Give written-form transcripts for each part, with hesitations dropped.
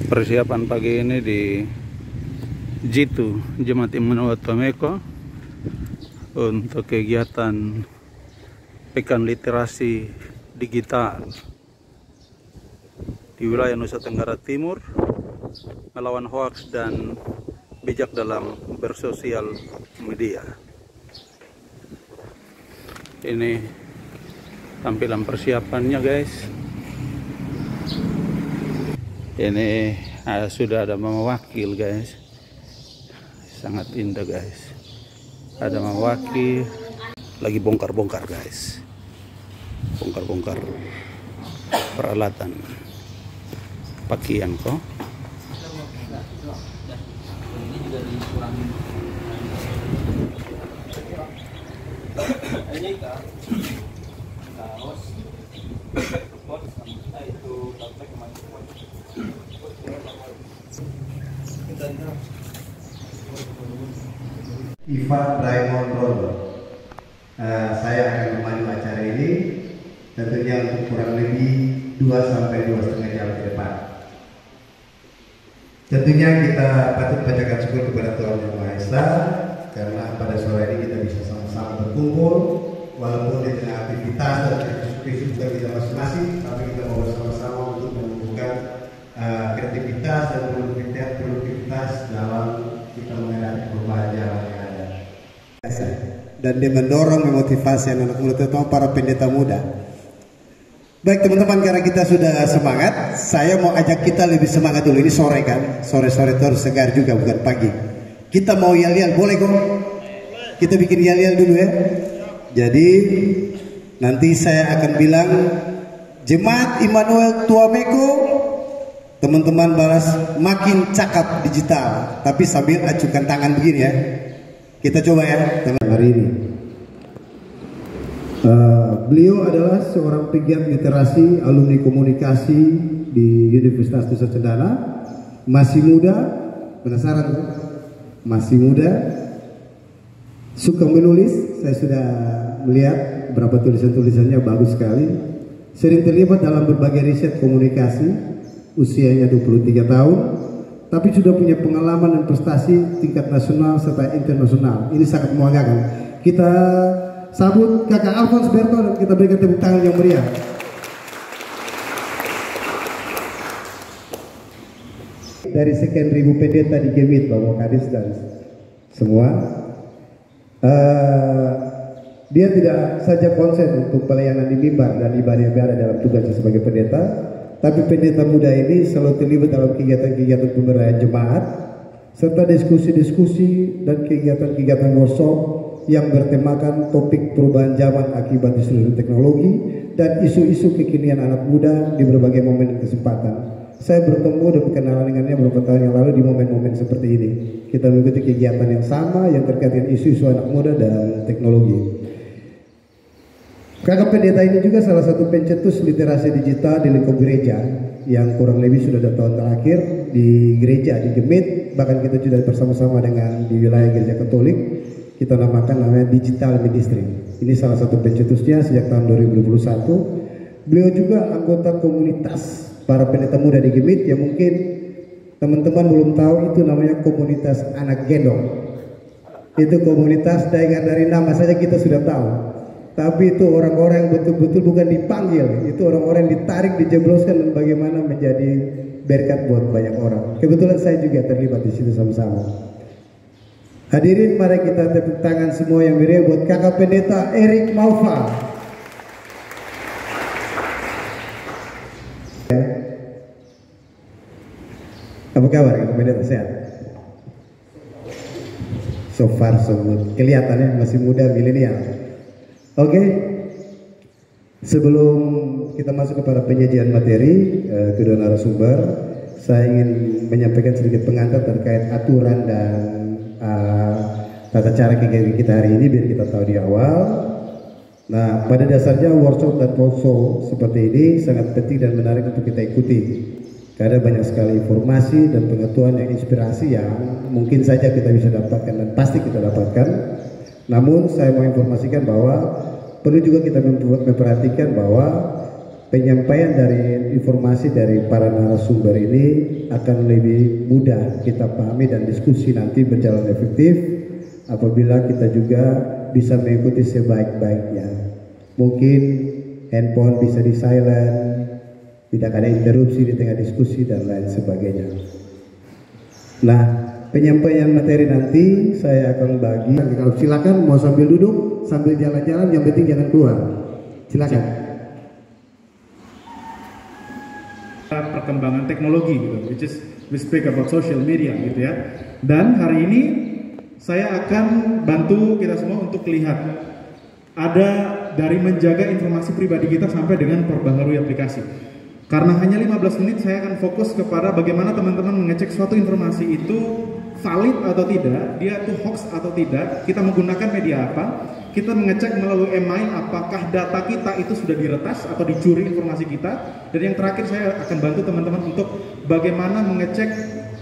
Persiapan pagi ini di Jitu, Jemaat Immanuel Tomeko, untuk kegiatan Pekan Literasi Digital di wilayah Nusa Tenggara Timur, melawan hoaks dan bijak dalam bersosial media. Ini tampilan persiapannya, guys. Ini sudah ada mama wakil, guys. Sangat indah, guys. Ada mama wakil lagi bongkar-bongkar, guys. Bongkar-bongkar peralatan pakaian kok. Ini Ivan Raymond Roller. Saya akan memandu acara ini tentunya untuk kurang lebih 2-2,5 jam ke depan. Tentunya kita patut bacakan syukur kepada Tuhan Yang Maha Esa karena pada sore ini kita bisa sama-sama berkumpul walaupun di tengah aktivitas dan kesibukan kita masing-masing, tapi kita mau bersama-sama untuk menumbuhkan kreativitas dan produktivitas dalam kita menghadapi perubahan jalan yang ada. Dan dia mendorong, memotivasi anak muda, terutama para pendeta muda. Baik teman-teman, karena kita sudah semangat, saya mau ajak kita lebih semangat dulu. Ini sore kan, sore-sore terus segar juga, bukan pagi. Kita mau yel-yel, boleh kok? Kita bikin yel-yel dulu ya. Jadi nanti saya akan bilang Jemaat Immanuel Tomeko, teman-teman balas makin cakap digital, tapi sambil acukan tangan begini ya. Kita coba ya teman hari ini. Beliau adalah seorang pegiat literasi, alumni komunikasi di Universitas Nusa Cendana. Masih muda, penasaran tuh? Masih muda, suka menulis. Saya sudah melihat beberapa tulisan-tulisannya, bagus sekali. Sering terlibat dalam berbagai riset komunikasi. Usianya 23 tahun, tapi sudah punya pengalaman dan prestasi tingkat nasional serta internasional. Ini sangat membanggakan. Kita sambut Kakak Alphonse Berto dan kita berikan tepuk tangan yang meriah. Dari sekian ribu pendeta di Gemit, Bapak Kadis dan semua, dia tidak saja konsen untuk pelayanan di mimbar dan ibadah-ibadah dalam tugasnya sebagai pendeta, tapi pendeta muda ini selalu terlibat dalam kegiatan-kegiatan pemberdayaan jemaat serta diskusi-diskusi dan kegiatan-kegiatan workshop yang bertemakan topik perubahan zaman akibat disrupsi teknologi dan isu-isu kekinian anak muda di berbagai momen dan kesempatan. Saya bertemu dan berkenalan dengannya beberapa tahun yang lalu di momen-momen seperti ini. Kita mengikuti kegiatan yang sama yang terkait dengan isu-isu anak muda dan teknologi. Kakak pendeta ini juga salah satu pencetus literasi digital di lingkup gereja yang kurang lebih sudah 2 tahun terakhir di gereja di Gemit, bahkan kita sudah bersama-sama dengan di wilayah gereja Katolik, kita namanya Digital Ministry. Ini salah satu pencetusnya sejak tahun 2021. Beliau juga anggota komunitas para pendeta muda di Gemit yang mungkin teman-teman belum tahu, itu namanya komunitas anak gendong. Itu komunitas dari nama saja kita sudah tahu. Tapi itu orang-orang yang betul-betul bukan dipanggil, itu orang-orang yang ditarik, dijebloskan dan bagaimana menjadi berkat buat banyak orang. Kebetulan saya juga terlibat di situ sama-sama. Hadirin, mari kita tepuk tangan semua yang meriah buat Kakak Pendeta Eric Maufa. Apa kabar Kakak Pendeta, sehat? So far so good. Kelihatannya masih muda, milenial. Oke, sebelum kita masuk kepada penyajian materi kedua narasumber, saya ingin menyampaikan sedikit pengantar terkait aturan dan tata cara kegiatan kita hari ini biar kita tahu di awal. Nah, pada dasarnya workshop dan talkshow seperti ini sangat penting dan menarik untuk kita ikuti karena banyak sekali informasi dan pengetahuan yang inspirasi yang mungkin saja kita bisa dapatkan dan pasti kita dapatkan. Namun saya mau informasikan bahwa perlu juga kita memperhatikan bahwa penyampaian dari informasi dari para narasumber ini akan lebih mudah kita pahami dan diskusi nanti berjalan efektif apabila kita juga bisa mengikuti sebaik-baiknya. Mungkin handphone bisa di silent, tidak ada interupsi di tengah diskusi dan lain sebagainya. Nah, penyampaian materi nanti saya akan bagi. Kalau silakan mau sambil duduk, sambil jalan-jalan, yang penting jangan keluar. Silakan. Perkembangan teknologi gitu, which is we speak about social media gitu ya. Dan hari ini saya akan bantu kita semua untuk lihat ada dari menjaga informasi pribadi kita sampai dengan perbaharui aplikasi. Karena hanya 15 menit saya akan fokus kepada bagaimana teman-teman mengecek suatu informasi itu valid atau tidak, dia itu hoax atau tidak, kita menggunakan media apa, kita mengecek melalui email apakah data kita itu sudah diretas atau dicuri informasi kita, dan yang terakhir saya akan bantu teman-teman untuk bagaimana mengecek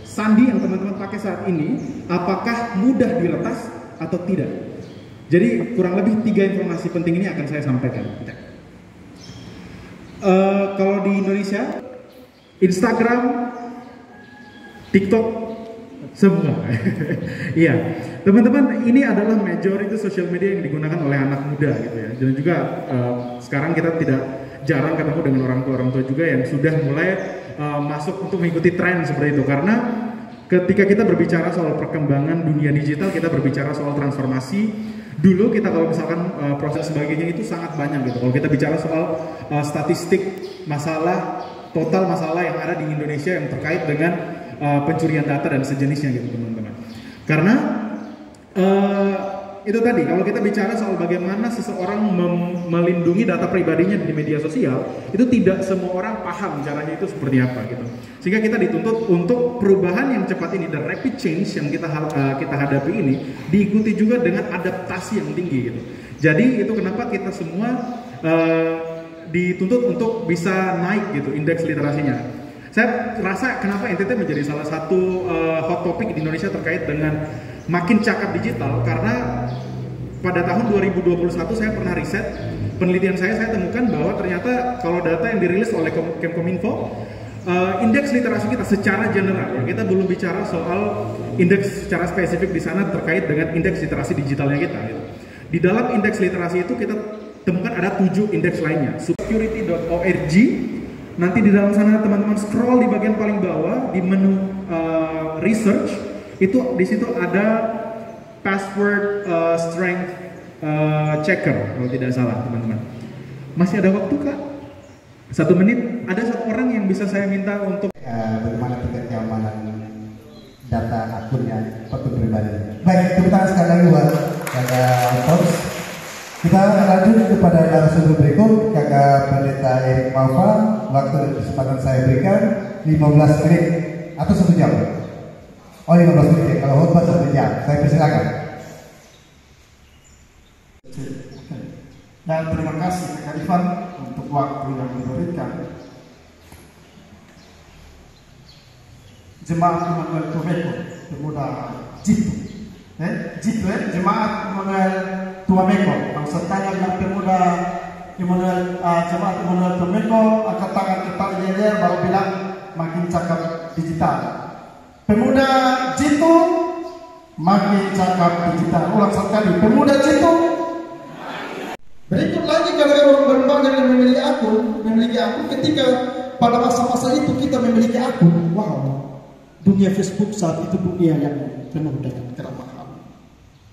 sandi yang teman-teman pakai saat ini, apakah mudah diretas atau tidak. Jadi kurang lebih 3 informasi penting ini akan saya sampaikan. Kalau di Indonesia, Instagram, TikTok, semua. Iya, teman-teman, ini adalah majority social media yang digunakan oleh anak muda gitu ya. Dan juga sekarang kita tidak jarang ketemu dengan orang tua juga yang sudah mulai masuk untuk mengikuti tren seperti itu. Karena ketika kita berbicara soal perkembangan dunia digital, kita berbicara soal transformasi. Dulu kita kalau misalkan proses sebagainya itu sangat banyak gitu. Kalau kita bicara soal statistik masalah, total masalah yang ada di Indonesia yang terkait dengan pencurian data dan sejenisnya gitu teman-teman. Karena itu tadi, kalau kita bicara soal bagaimana seseorang melindungi data pribadinya di media sosial, itu tidak semua orang paham caranya itu seperti apa gitu. Sehingga kita dituntut untuk perubahan yang cepat ini, the rapid change yang kita hadapi ini diikuti juga dengan adaptasi yang tinggi gitu. Jadi itu kenapa kita semua dituntut untuk bisa naik gitu indeks literasinya. Saya rasa kenapa NTT menjadi salah satu hot topic di Indonesia terkait dengan makin cakap digital, karena pada tahun 2021 saya pernah riset, penelitian saya temukan bahwa ternyata kalau data yang dirilis oleh Kemkominfo, indeks literasi kita secara general, ya, kita belum bicara soal indeks secara spesifik di sana terkait dengan indeks literasi digitalnya kita. Gitu. Di dalam indeks literasi itu kita temukan ada 7 indeks lainnya. Security.org. Nanti di dalam sana teman-teman scroll di bagian paling bawah di menu research. Itu di situ ada password strength checker kalau tidak salah teman-teman. Masih ada waktu kak? 1 menit. Ada 1 orang yang bisa saya minta untuk bagaimana tingkat keamanan data akunnya, akun pribadi. Baik, tepuk tangan sekali lagi buat Kakak Tos. Kita akan lanjut kepada narasumber berikut, Kakak Pendeta Erik Malva. Waktu dan kesempatan saya berikan 15 menit atau 1 jam. Oh 15 menit, kalau khotbah 1 jam. Saya persilakan. Dan terima kasih Kak Ivan untuk waktu yang diberikan. Jemaat Immanuel Tuameko, pemuda Jitu. Jitu, Jemaat Immanuel Tuameko. Kalau saya tanya dengan pemuda Jemaat Immanuel Tuameko, angkat tangan kita leher baru bilang makin cakap digital. Pemuda Jitu makin cakap digital. Ulang sekali, pemuda Jitu. Berikut lagi kalau orang berkembang dengan memiliki akun ketika pada masa-masa itu kita memiliki akun. Wow, dunia Facebook saat itu dunia yang penuh dengan keramahan,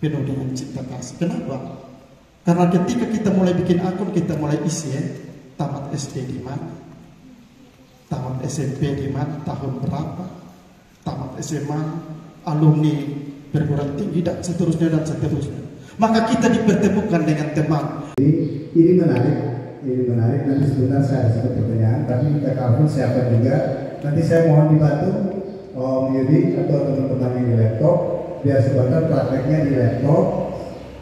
penuh dengan cinta kasih. Kenapa? Karena ketika kita mulai bikin akun, kita mulai isi tamat SD di mana, tamat SMP di mana, tahun berapa, tamat SMA, alumni perguruan tinggi dan seterusnya. Maka kita dipertemukan dengan teman. Ini menarik. Nanti sebentar saya ada 1 pertanyaan, tapi Kakak Alvin siapa juga. Nanti saya mohon dibantu Om Yudi atau teman-teman yang di laptop, biar sebentar prakteknya di laptop.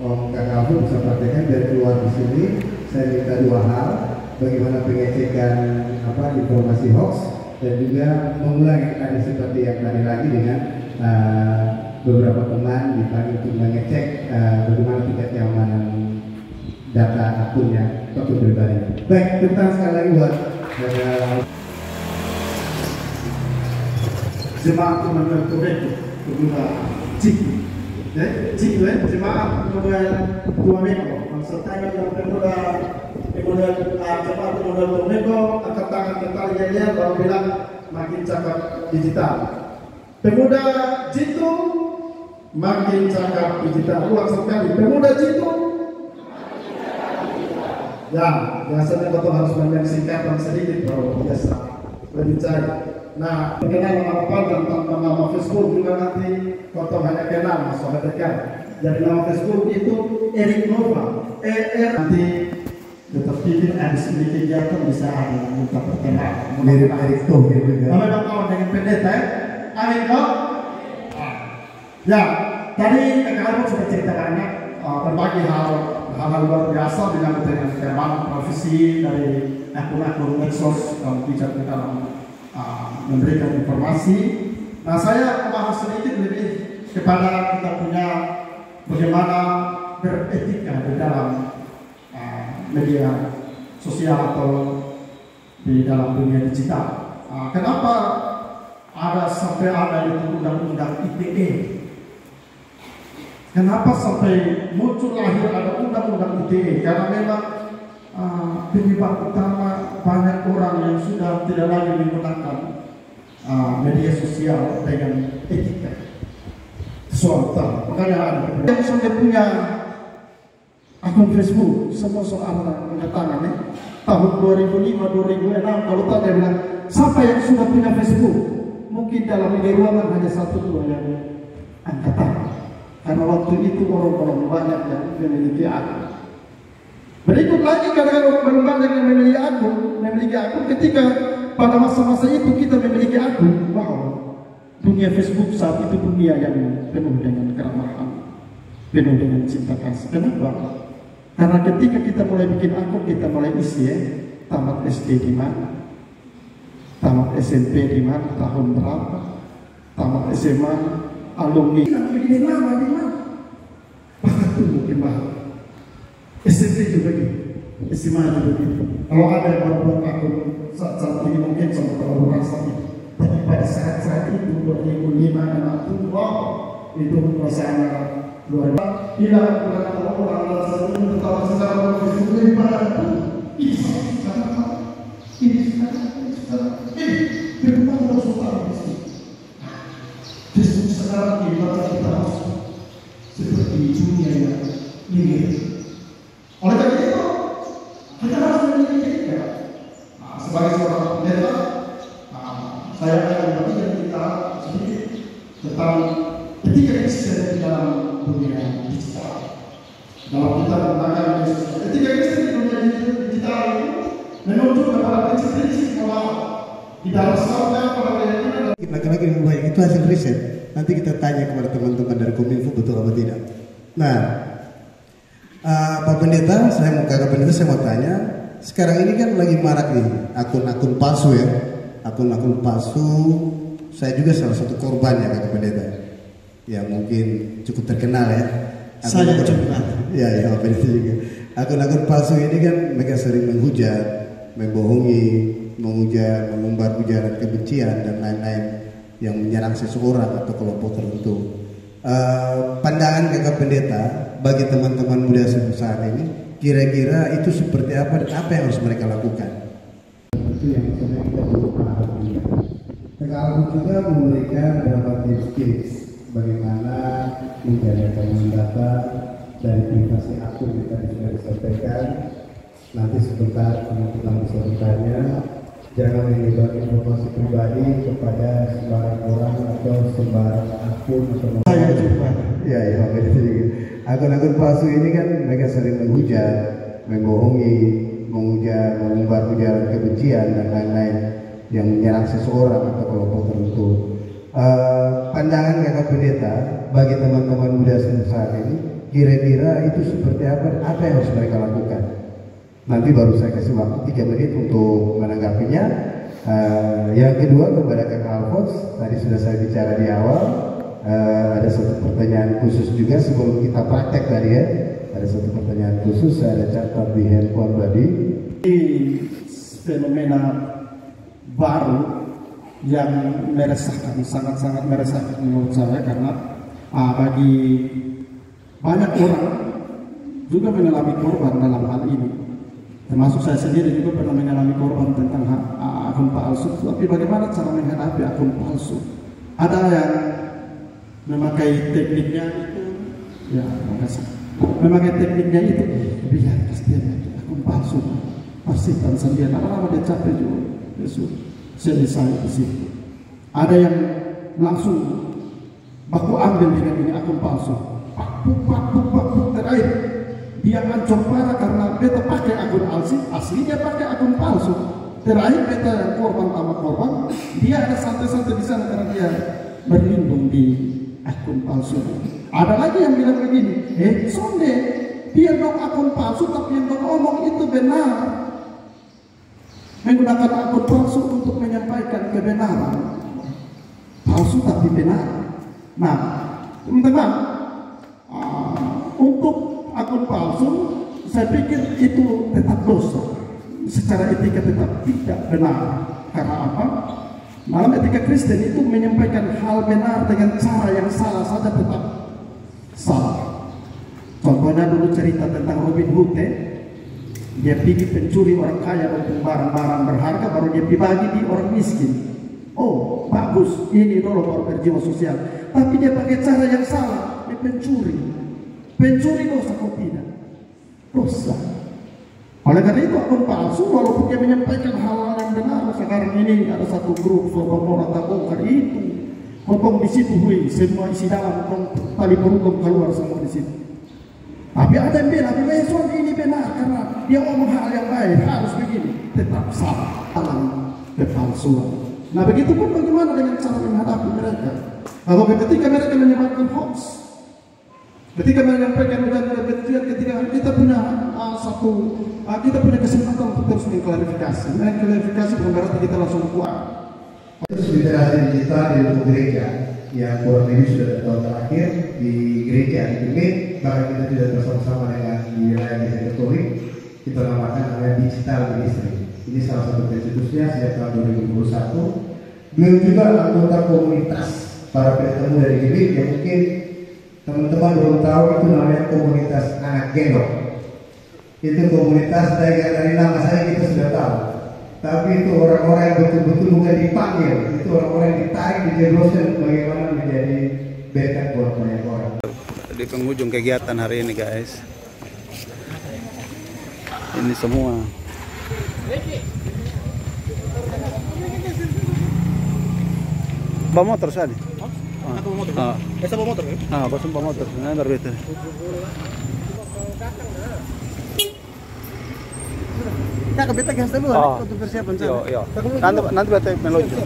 Om Kakak Alvin bisa praktekkan biar keluar di sini. Saya minta 2 hal, bagaimana pengecekan informasi hoax, dan juga mengulangi tadi seperti yang tadi lagi dengan beberapa teman dipanggil untuk mengecek bagaimana tingkat keamanan data akunnya atau pribadi. Baik, tentang sekali lagi buat jemaah Tuhan Tobago, kedua Ciki, Ciki jemaah Tobago, serta yang kedua kemudian jemaah Tobago angkat tangan kentali jadinya baru bilang makin cakap digital. Pemuda Jitu makin cakap digital. Ulang sekali, pemuda Jitu. Ya, biasanya kita harus banyak singkatan sedikit bro, biasa lebih cari. Nah, kenal nama dan nama Facebook juga nanti foto hanya kenal masalah dekat. Jadi nama Facebook itu Erik Nova, nanti tetap pikir ada sedikit kegiatan bisa ada minta perkenalan. Mirip Erik Thohir juga. Nama kawan dengan pendeta ya? Amin dong. Ya, tadi kalau sudah cerita banyak berbagi hal luar biasa dengan tema profesi dari akun-akun medsos bicara dalam memberikan informasi. Nah, saya membahas sedikit lebih kepada kita punya bagaimana beretika di dalam media sosial atau di dalam dunia digital. Kenapa sampai ada itu undang-undang ITE? Kenapa sampai muncul lahir ada undang-undang ITE? Karena memang penyebab utama banyak orang yang sudah tidak lagi menggunakan media sosial dengan etika. Soal makanya ada yang sudah punya akun Facebook, semua soal mendatangan tahun 2005-2006 kalau tanya bilang siapa yang sudah punya Facebook, mungkin dalam ruangan hanya 1-2 yang angkatan. Karena waktu itu orang-orang banyak yang memiliki akun. Berikut lagi kadang-kadang orang banyak yang memiliki akun ketika pada masa-masa itu kita memiliki akun. Wow, dunia Facebook saat itu dunia yang penuh dengan keramahan, penuh dengan cinta kasih. Kenapa? Karena ketika kita mulai bikin akun, kita mulai isi tamat SD di mana, tamat SMP di mana, tahun berapa, tamat SMA, alumni. Begini lama di mana? Bahkan tumbuh di mana? SMP juga gitu, SMA juga gitu. Kalau ada yang membuat akun saat ini mungkin sama kalau merasa itu, tapi pada saat itu 2005 anak itu, wow, itu perasaan luar biasa. Bila orang satu tertawa secara profesional lebih pada ini bagaimana resultat ini? Facebook sekarang ini kita seperti dunia yang ini. Oleh karena itu kita harus memiliki sebagai seorang pendeta, saya akan membagikan kita sedikit tentang etika Kristen di dalam dunia digital. Dalam kita menggunakan etika Kristen di dunia digital itu menuju kepada prinsip-prinsip moral di dalam sabda pada keyakinan. Laki-laki yang baik itu hasil riset. Nanti kita tanya kepada teman-teman dari Kominfo betul apa tidak. Nah, Pak Pendeta, saya mau tanya. Sekarang ini kan lagi marak nih akun-akun palsu ya, akun-akun palsu. Saya juga salah satu korban ya Kakak Pendeta, yang mungkin cukup terkenal ya. Saya juga. Ya, Pak Pendeta juga. Akun-akun palsu ini kan mereka sering menghujat, membohongi, menghujat, mengumbar ujaran kebencian dan lain-lain yang menyerang seseorang atau kelompok tertentu. Pandangan Kakak Pendeta bagi teman-teman muda saat ini, kira-kira itu seperti apa dan apa yang harus mereka lakukan? Itu yang sebenarnya kita perlu pahami. Sekarang juga memberikan beberapa tips-tips bagaimana menjaga keamanan data dari privasi akun yang tadi sudah disampaikan. Nanti sebentar teman-teman bisa bertanya. Jangan menyebar informasi pribadi kepada sembarang orang atau sembarang akun atau saya juga. Ya, akun-akun palsu ini kan mereka sering menghujat, membohongi, mengumbar ujaran kebencian dan lain-lain yang menyerang seseorang atau kelompok tertentu. Pandangan Kakak Pendeta bagi teman-teman muda saat ini, kira-kira itu seperti apa yang harus mereka lakukan? Nanti baru saya kasih waktu 3 menit untuk menanggapinya. Yang kedua kepada Kakak Alphonse, tadi sudah saya bicara di awal, ada satu pertanyaan khusus juga sebelum kita praktek tadi ya. Ada satu pertanyaan khusus saya ada catat di handphone tadi. Ini fenomena baru yang meresahkan, sangat-sangat meresahkan menurut saya, karena bagi banyak orang juga mengalami korban dalam hal ini. Termasuk saya sendiri juga pernah mengalami korban tentang akun palsu. Tapi bagaimana cara menghadapi akun palsu? Ada yang memakai tekniknya itu, ya makasih. Memakai tekniknya itu, biar pasti akun palsu, pastikan sendiri. Lama-lama dia capek juga, selesai di situ. Ada yang langsung baku ambil dengan ini akun palsu, pakpuk terakhir. Dia ancur parah karena beta pakai akun asli, dia pakai akun palsu. Terakhir beta yang korban sama korban, dia ada santai-santai di sana karena dia berlindung di akun palsu. Ada lagi yang bilang begini, sonde, dia dong akun palsu tapi yang dong omong itu benar. Menggunakan akun palsu untuk menyampaikan kebenaran. Palsu tapi benar. Nah, teman-teman, untuk akun palsu, saya pikir itu tetap dosa. Secara etika tetap tidak benar. Karena apa? Dalam etika Kristen itu menyampaikan hal benar dengan cara yang salah saja tetap salah. Contohnya dulu cerita tentang Robin Hood, dia pergi pencuri orang kaya untuk barang-barang berharga, baru dia dibagi di orang miskin. Oh, bagus, ini dulu baru berjiwa sosial. Tapi dia pakai cara yang salah, dia pencuri. Pencuri dosa kok tidak? Dosa. Oleh karena itu akun palsu, walaupun dia menyampaikan hal yang benar. Sekarang ini ada satu grup orang tak bongkar itu, potong di situ, semua isi dalam, tali berhukum keluar semua di situ. Tapi ada yang bilang, ini benar karena dia ngomong hal yang baik, harus begini. Tetap salah dalam kepalsuan. Nah begitu pun bagaimana dengan cara menghadapi mereka? Kalau ketika mereka menyebarkan hoax, ketika menyampaikan ujaran kebencian, ketika kita punya kita punya kesempatan untuk terus mengklarifikasi. Mengklarifikasi bukan berarti kita langsung kuat. Terus literasi digital di lingkup gereja yang kurang lebih sudah tahun terakhir di gereja ini, bahkan kita tidak bersama-sama dengan di wilayah gereja Katolik, kita namakan namanya digital ministry. Ini salah satu pencetusnya sejak tahun 2021. Beliau juga anggota komunitas para penemu dari GBI yang mungkin teman-teman belum tahu, itu namanya komunitas anak gendong. Itu komunitas dari nama saya kita sudah tahu. Tapi itu orang-orang yang betul-betul bukan dipanggil, itu orang-orang yang ditarik di jerusalem bagaimana menjadi berkat buat banyak orang. Di penghujung kegiatan hari ini guys, ini semua bawa motor saja. Bawa motor. Bawa motor ya? Bawa motor. Nah, berbeda. Kak, beta gas dulu untuk persiapan sana. Iya. Nanti beta meluncur.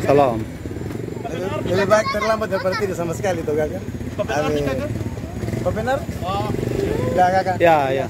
Salam. Lebih baik terlambat daripada tidak sama sekali tuh kakak. Pak benar? Oh. Enggak kakak. Ya.